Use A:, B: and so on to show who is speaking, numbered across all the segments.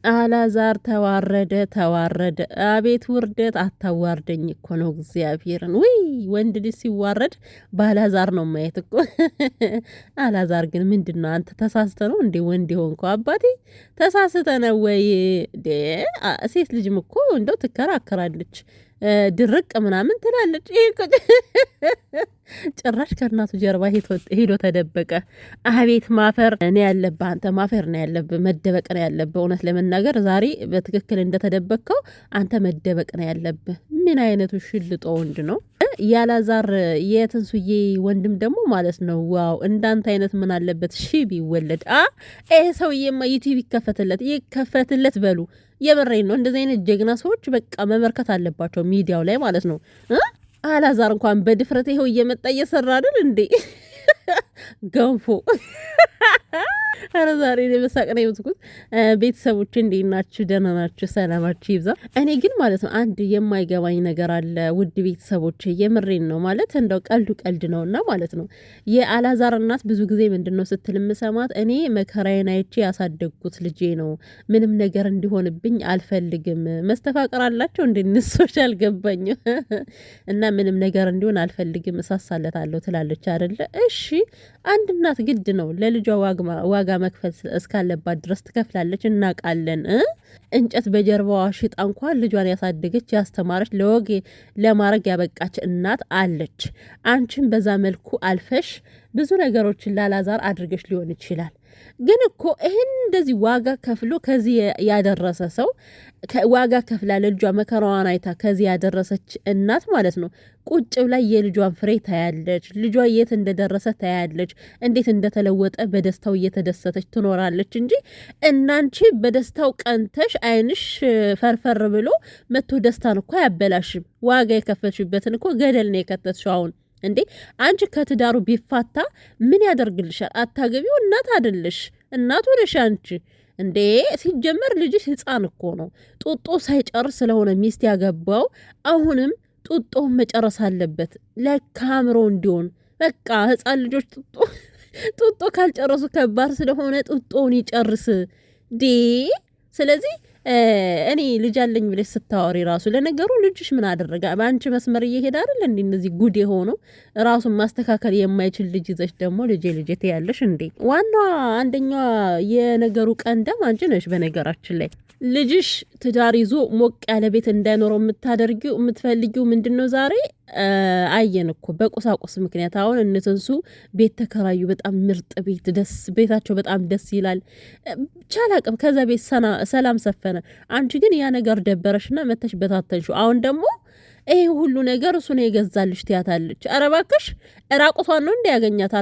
A: አላዛር ተዋረደ። አቤት ውርደት! አታዋርደኝ እኮ ነው እግዚአብሔርን። ውይ ወንድ ልጅ ሲዋረድ በአላዛር ነው ማየት እኮ። አላዛር ግን ምንድን ነው አንተ ተሳስተ ነው እንዴ ወንድ የሆንከው? አባቴ ተሳስተ ነው ወይ? ሴት ልጅም እኮ እንደው ትከራከራለች ድርቅ ምናምን ትላለች። ይሄ ጭራሽ ከእናቱ ጀርባ ሄዶ ተደበቀ። አቤት ማፈር ነው ያለብህ አንተ፣ ማፈር ነው ያለብህ፣ መደበቅ ነው ያለብህ። እውነት ለመናገር ዛሬ በትክክል እንደተደበቅከው አንተ መደበቅ ነው ያለብህ። ምን አይነቱ ሽልጦ ወንድ ነው? ያላዛር የትንሱዬ ወንድም ደግሞ ማለት ነው። ዋው እንዳንተ አይነት ምን አለበት ቢወለድ። ይሄ ሰውዬማ ዩቲዩብ ይከፈትለት በሉ። የበሬን ነው። እንደዚህ አይነት ጀግና ሰዎች በቃ መበርከት አለባቸው ሚዲያው ላይ ማለት ነው። አላዛር እንኳን በድፍረት ይኸው እየመጣ እየሰራ አይደል እንዴ? ገንፎ ኧረ ዛሬ በሳቅ ነው የምትኩት። ቤተሰቦች እንዴት ናችሁ? ደህና ናችሁ? ሰላማችሁ ይብዛ። እኔ ግን ማለት ነው አንድ የማይገባኝ ነገር አለ ውድ ቤተሰቦች፣ የምሬን ነው ማለት እንደው ቀልድ ነውና ማለት ነው። የአላዛር እናት ብዙ ጊዜ ምንድን ነው ስትል የምሰማት እኔ መከራዬን አይቼ ያሳደግኩት ልጄ ነው፣ ምንም ነገር እንዲሆንብኝ አልፈልግም። መስተፋቀር አላቸው እንድንሶች አልገባኝም። እና ምንም ነገር እንዲሆን አልፈልግም፣ እሳሳለታለሁ ትላለች አይደለ? እሺ አንድ እናት ግድ ነው ለልጇ ዋጋ መክፈል እስካለባት ድረስ ትከፍላለች፣ እናውቃለን። እንጨት በጀርባዋ ሽጣ እንኳን ልጇን ያሳደገች ያስተማረች ለወግ ለማድረግ ያበቃች እናት አለች። አንቺን በዛ መልኩ አልፈሽ ብዙ ነገሮችን ላላዛር አድርገሽ ሊሆን ይችላል። ግን እኮ ይህን እንደዚህ ዋጋ ከፍሎ ከዚህ ያደረሰ ሰው ዋጋ ከፍላ ለልጇ መከራዋን አይታ ከዚህ ያደረሰች እናት ማለት ነው። ቁጭ ብላ የልጇን ፍሬ ታያለች። ልጇ የት እንደደረሰ ታያለች። እንዴት እንደተለወጠ በደስታው እየተደሰተች ትኖራለች እንጂ እናንቺ በደስታው ቀንተሽ አይንሽ ፈርፈር ብሎ መቶ ደስታን እኮ አያበላሽም። ዋጋ የከፈልሽበትን እኮ ገደል ነው የከተትሽው አሁን እንዴ አንቺ ከትዳሩ ቢፋታ ምን ያደርግልሻል? አታገቢው እናት አይደለሽ? እናቱ ነሽ አንቺ እንዴ። ሲጀመር ልጅሽ ህፃን እኮ ነው። ጡጦ ሳይጨርስ ስለሆነ ሚስት ያገባው አሁንም ጡጦውን መጨረስ አለበት ለካምሮ እንዲሆን። በቃ ህፃን ልጆች ጡጦ ካልጨረሱ ከባድ ስለሆነ ጡጦውን ይጨርስ ዴ። ስለዚህ እኔ ልጅ አለኝ ብለሽ ስታወሪ ራሱ ለነገሩ ልጅሽ ምን አደረገ? በአንቺ መስመር እየሄደ አይደል እንዴ? እነዚህ ጉድ የሆነው ራሱን ማስተካከል የማይችል ልጅ ይዘሽ ደግሞ ልጄ ትያለሽ እንዴ? ዋናዋ አንደኛዋ የነገሩ ቀንደም አንቺ ነሽ። በነገራችን ላይ ልጅሽ ትዳር ይዞ ሞቅ ያለ ቤት እንዳይኖረው የምትፈልጊው ምንድን ነው? ዛሬ አየን እኮ በቁሳቁስ ምክንያት። አሁን እነተንሱ ቤት ተከራዩ። በጣም ምርጥ ቤት፣ ቤታቸው በጣም ደስ ይላል። ቻላቅም ከዛ ቤት ሰላም ሰፈነ። አንቺ ግን ያ ነገር ደበረሽና መተሽ በታተንሹ። አሁን ደግሞ ይሄ ሁሉ ነገር እሱ ነው የገዛልሽ ትያታለች። ኧረ እባክሽ ራቁቷን ነው እንደ ያገኛት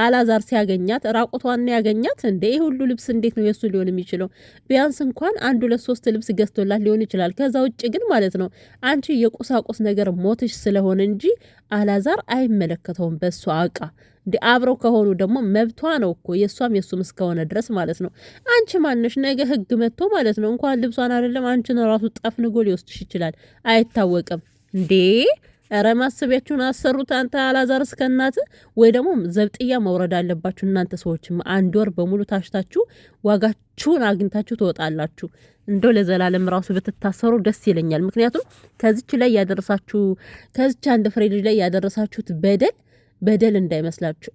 A: አላዛር ሲያገኛት ራቁቷን ነው ያገኛት እንደ ይሄ ሁሉ ልብስ እንዴት ነው የሱ ሊሆን የሚችለው? ቢያንስ እንኳን 1 2 3 ልብስ ገዝቶላት ሊሆን ይችላል። ከዛ ውጭ ግን ማለት ነው አንቺ የቁሳቁስ ነገር ሞትሽ ስለሆነ እንጂ አላዛር አይመለከተውም በሱ አቃ እንዲ አብረው ከሆኑ ደግሞ መብቷ ነው እኮ የሱም እስከሆነ ድረስ ማለት ነው። አንቺ ማነሽ? ነገ ህግ መጥቶ ማለት ነው እንኳን ልብሷን አይደለም አንቺን ራሱ ጠፍንጎ ሊወስድሽ ይችላል። አይታወቅም እንዴ። ኧረ ማሰቢያችሁን አሰሩት። አንተ አላዛር እስከ እናት ወይ ደግሞ ዘብጥያ መውረድ አለባችሁ እናንተ ሰዎች። 1 ወር በሙሉ ታሽታችሁ ዋጋችሁን አግኝታችሁ ትወጣላችሁ። እንደው ለዘላለም ራሱ ብትታሰሩ ደስ ይለኛል። ምክንያቱም ከዚች ላይ ያደረሳችሁ ከዚች አንድ ፍሬ ልጅ ላይ ያደረሳችሁት በደል እንዳይመስላችሁ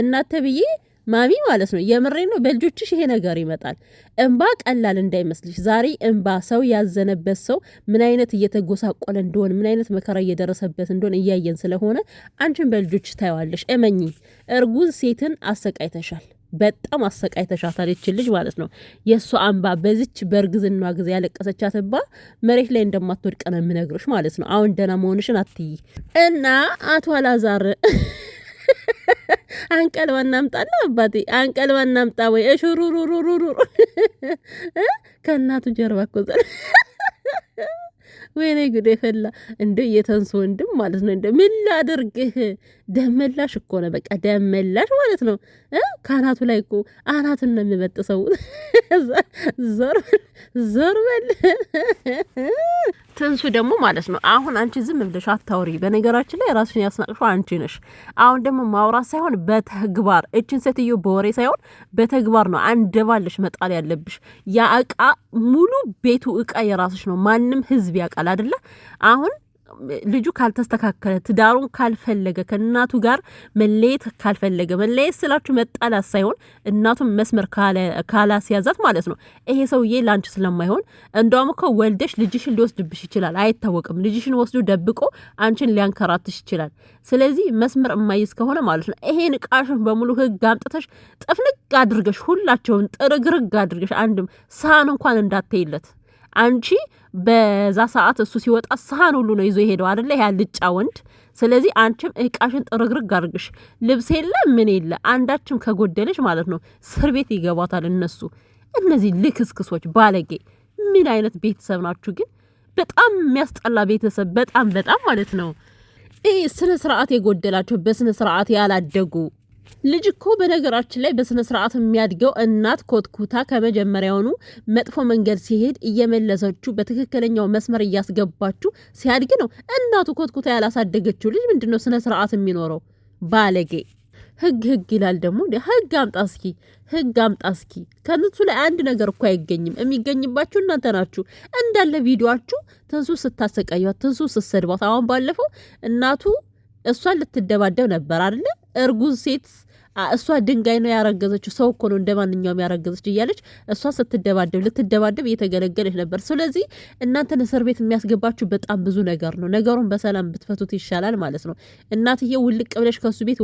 A: እናተ ብዬ ማሚ ማለት ነው። የምሬ ነው። በልጆችሽ ይሄ ነገር ይመጣል። እንባ ቀላል እንዳይመስልሽ። ዛሬ እንባ ሰው ያዘነበት ሰው ምን አይነት እየተጎሳቆለ እንደሆነ ምን አይነት መከራ እየደረሰበት እንደሆነ እያየን ስለሆነ አንቺን በልጆችሽ ታይዋለሽ። እመኚ። እርጉዝ ሴትን አሰቃይተሻል። በጣም አሰቃይተሻታል። ይች ልጅ ማለት ነው። የእሷ እንባ በዚች በእርግዝና ጊዜ ያለቀሰቻት እንባ መሬት ላይ እንደማትወድቅ ነው የምነግርሽ ማለት ነው። አሁን ደህና መሆንሽን አትይ እና አቶ አላዛር አንቀልባ እናምጣና አባቴ አንቀልባ እናምጣ ወይ እሽሩሩሩሩሩ ከእናቱ ጀርባ እኮ ወይኔ ጉዴ ፈላ። እንደ የተንሶ ወንድም ማለት ነው። እንደ ምን ላድርግህ? ደመላሽ እኮ ነው። በቃ ደመላሽ ማለት ነው። ካናቱ ላይ እኮ አናቱን ነው የሚበጥሰው። ዞር በል ትንሱ ደግሞ ማለት ነው አሁን አንቺ ዝም ብለሽ አታውሪ። በነገራችን ላይ ራስሽን ያስናቅሽው አንቺ ነሽ። አሁን ደግሞ ማውራት ሳይሆን በተግባር እችን ሴትዮ በወሬ ሳይሆን በተግባር ነው አንደባለሽ መጣል ያለብሽ። ያ እቃ ሙሉ ቤቱ እቃ የራስሽ ነው። ማንም ህዝብ ያውቃል አይደለ? አሁን ልጁ ካልተስተካከለ ትዳሩን ካልፈለገ ከእናቱ ጋር መለየት ካልፈለገ መለየት ስላችሁ መጣላት ሳይሆን እናቱን መስመር ካላስያዛት ማለት ነው ይሄ ሰውዬ ላንቺ ስለማይሆን እንደውም እኮ ወልደሽ ልጅሽን ሊወስድብሽ ይችላል። አይታወቅም። ልጅሽን ወስዶ ደብቆ አንቺን ሊያንከራትሽ ይችላል። ስለዚህ መስመር የማይዝ ከሆነ ማለት ነው ይሄን እቃሽን በሙሉ ህግ አምጥተሽ ጥፍንቅ አድርገሽ ሁላቸውን ጥርግርግ አድርገሽ አንድም ሳህን እንኳን እንዳትይለት አንቺ በዛ ሰዓት እሱ ሲወጣ ሳህን ሁሉ ነው ይዞ የሄደው አይደለ? ያ ልጫ ወንድ። ስለዚህ አንቺም እቃሽን ጥርግርግ አድርግሽ ልብስ የለ ምን የለ አንዳችም ከጎደለሽ ማለት ነው እስር ቤት ይገባታል እነሱ። እነዚህ ልክስክሶች ባለጌ ምን አይነት ቤተሰብ ናችሁ ግን? በጣም የሚያስጠላ ቤተሰብ በጣም ማለት ነው። ይህ ስነ ስርዓት የጎደላቸው በስነ ስርዓት ያላደጉ ልጅ እኮ በነገራችን ላይ በስነ ስርዓት የሚያድገው እናት ኮትኩታ ከመጀመሪያውኑ መጥፎ መንገድ ሲሄድ እየመለሰችው በትክክለኛው መስመር እያስገባችሁ ሲያድግ ነው። እናቱ ኮትኩታ ያላሳደገችው ልጅ ምንድነው ስነ ስርዓት የሚኖረው? ባለጌ። ህግ ይላል ደግሞ ህግ አምጣ እስኪ ህግ አምጣ እስኪ። ከነሱ ላይ አንድ ነገር እኮ አይገኝም። የሚገኝባችሁ እናንተ ናችሁ። እንዳለ ቪዲዮአችሁ ትንሱ ስታሰቃዩት፣ ትንሱ ስትሰድቧት። አሁን ባለፈው እናቱ እሷን ልትደባደብ ነበር አይደለ? እርጉዝ ሴት እሷ ድንጋይ ነው ያረገዘችው፣ ሰው እኮ ነው እንደማንኛውም ያረገዘች እያለች እሷ ልትደባደብ እየተገለገለች ነበር። ስለዚህ እናንተን እስር ቤት የሚያስገባችሁ በጣም ብዙ ነገር ነው። ነገሩን በሰላም ብትፈቱት ይሻላል ማለት ነው። እናትዬ ውልቅ ብለሽ ከሱ ቤት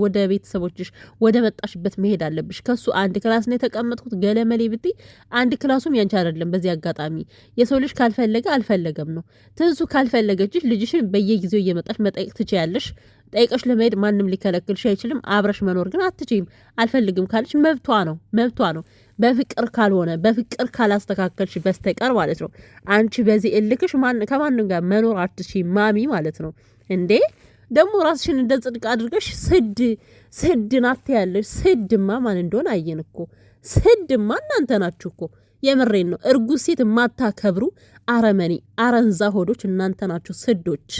A: ወደ ቤተሰቦችሽ ወደ መጣሽበት መሄድ አለብሽ። ከሱ አንድ ክላስ ነው የተቀመጥኩት ገለመሌ ብትይ አንድ ክላሱም ያንቺ አይደለም። በዚህ አጋጣሚ የሰው ልጅ ካልፈለገ አልፈለገም ነው። ትንሱ ካልፈለገችሽ ልጅሽን በየጊዜው እየመጣሽ መጠየቅ ትችያለሽ። ጠይቀሽ ለመሄድ ማንም ሊከለክልሽ አይችልም። አብረሽ መኖር ግን አትችይም። አልፈልግም ካለች መብቷ ነው። በፍቅር ካልሆነ በፍቅር ካላስተካከልሽ በስተቀር ማለት ነው። አንቺ በዚህ እልክሽ ከማንም ጋር መኖር አትችይም ማሚ ማለት ነው። እንዴ ደግሞ ራስሽን እንደ ጽድቅ አድርገሽ ስድ ናት ያለሽ። ስድማ ማን እንደሆነ አየን እኮ። ስድማ እናንተ ናችሁ እኮ። የምሬን ነው። እርጉዝ ሴት የማታከብሩ አረመኔ አረንዛ ሆዶች እናንተ ናችሁ ስዶች።